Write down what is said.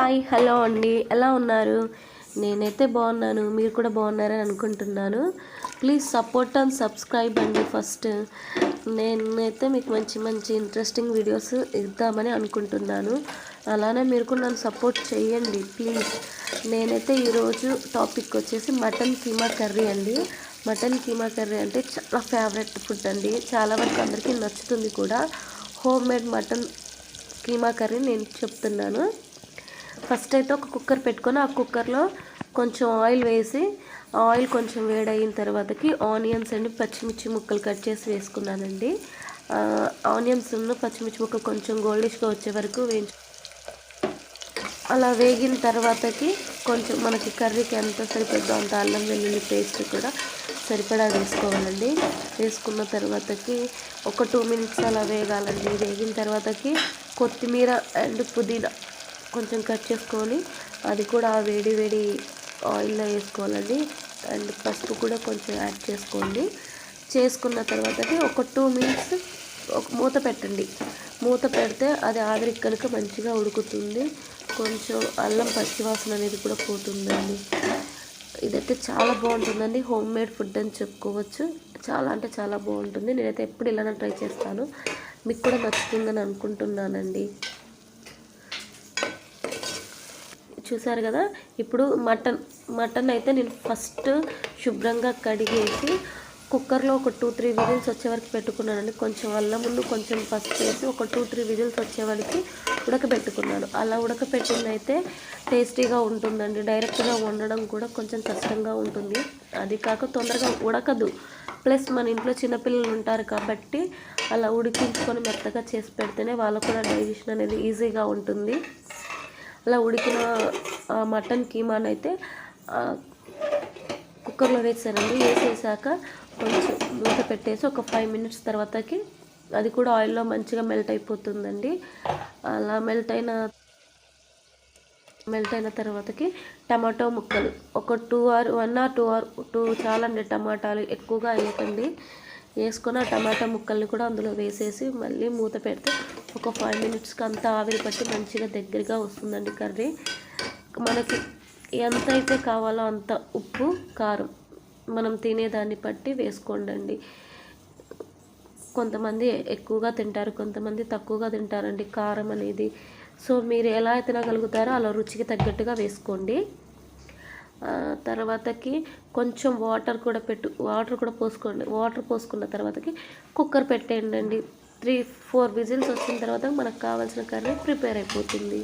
Hi hello అండి, ఎలా ఉన్నారు? నేనైతే బాగున్నాను, మీరు కూడా బాగున్నారని అనుకుంటున్నాను. ప్లీజ్ సపోర్ట్ అండ్ సబ్స్క్రైబ్ అండి. ఫస్ట్ నేనైతే మీకు మంచి మంచి ఇంట్రెస్టింగ్ వీడియోస్ ఇద్దామని అనుకుంటున్నాను. అలానే మీరు కూడా నన్ను సపోర్ట్ చేయండి ప్లీజ్. నేనైతే ఈరోజు టాపిక్ వచ్చేసి మటన్ కీమా కర్రీ అండి. మటన్ కీమా కర్రీ అంటే చాలా ఫేవరెట్ ఫుడ్ అండి, చాలా వరకు అందరికీ నచ్చుతుంది కూడా. Home made mutton keema curry నేను చెప్తున్నాను. ఫస్ట్ అయితే ఒక కుక్కర్ పెట్టుకొని ఆ కుక్కర్లో కొంచెం ఆయిల్ వేసి, ఆయిల్ కొంచెం వేడయిన తర్వాతకి ఆనియన్స్ అండి పచ్చిమిర్చి ముక్కలు కట్ చేసి వేసుకున్నానండి. ఆనియన్స్ పచ్చిమిర్చి ముక్కలు కొంచెం గోల్డిష్గా వచ్చే వరకు అలా వేగిన తర్వాతకి కొంచెం మనకి కర్రీకి ఎంత సరిపోద్దో అంత అల్లం వెల్లుల్లి పేస్ట్ కూడా సరిపడా వేసుకోవాలండి. వేసుకున్న తర్వాతకి ఒక 2 మినిట్స్ అలా వేగాలండి. వేగిన తర్వాతకి కొత్తిమీర అండ్ పుదీనా కొంచెం కట్ చేసుకొని అది కూడా వేడి వేడి ఆయిల్లో వేసుకోవాలండి. అండ్ పసుపు కూడా కొంచెం యాడ్ చేసుకోండి. చేసుకున్న తర్వాతకి ఒక 2 మినిట్స్ మూత పెట్టండి. మూత పెడితే అది ఆవిరికి కనుక మంచిగా ఉడుకుతుంది. కొంచెం అల్లం పచ్చివాసన అనేది కూడా పోతుందండి. ఇదైతే చాలా బాగుంటుందండి, హోమ్ మేడ్ ఫుడ్ అని చెప్పుకోవచ్చు. చాలా అంటే చాలా బాగుంటుంది. నేనైతే ఎప్పుడు ఇలానే ట్రై చేస్తాను, మీకు కూడా నచ్చుతుందని అనుకుంటున్నానండి. చూసారు కదా, ఇప్పుడు మటన్ అయితే నేను ఫస్ట్ శుభ్రంగా కడిగేసి కుక్కర్లో ఒక 2-3 విజిల్స్ వచ్చే వరకు పెట్టుకున్నానండి. కొంచెం అల్లం కొంచెం పసుపు వేసి ఒక 2-3 విజిల్స్ వచ్చే వరకు ఉడకబెట్టుకున్నాను. అలా ఉడకపెట్టింది అయితే టేస్టీగా ఉంటుందండి. డైరెక్ట్గా వండడం కూడా కొంచెం కష్టంగా ఉంటుంది, అది కాక తొందరగా ఉడకదు. ప్లస్ మన ఇంట్లో చిన్నపిల్లలు ఉంటారు కాబట్టి అలా ఉడికించుకొని మెత్తగా చేసి పెడితేనే వాళ్ళకు కూడా డైజెషన్ అనేది ఈజీగా ఉంటుంది. అలా ఉడికిన మటన్ కీమాని అయితే కుక్కర్లో వేసానండి. వేసేసాక కొంచెం మూత పెట్టేసి ఒక 5 మినిట్స్ తర్వాతకి అది కూడా ఆయిల్లో మంచిగా మెల్ట్ అయిపోతుందండి. అలా మెల్ట్ అయిన తర్వాతకి టమాటో ముక్కలు ఒక 1 or 2 చాలండి. టమాటాలు ఎక్కువగా వేయకండి. వేసుకొని ఆ టమాటా ముక్కల్ని కూడా అందులో వేసేసి మళ్ళీ మూత పెడితే ఒక 5 మినిట్స్కి అంతా ఆవిరి పట్టి మంచిగా దగ్గరగా వస్తుందండి కర్రీ. మనకి ఎంత అయితే కావాలో అంత ఉప్పు కారం మనం తినేదాన్ని బట్టి వేసుకోండి. కొంతమంది ఎక్కువగా తింటారు, కొంతమంది తక్కువగా తింటారండి కారం అనేది. సో మీరు ఎలా తినగలుగుతారో అలా రుచికి తగ్గట్టుగా వేసుకోండి. తర్వాతకి కొంచెం వాటర్ కూడా పోసుకోండి. వాటర్ పోసుకున్న తర్వాతకి కుక్కర్ పెట్టేయండి. 3-4 విజిల్స్ వచ్చిన తర్వాత మనకు కావాల్సిన కర్రీ ప్రిపేర్ అయిపోతుంది.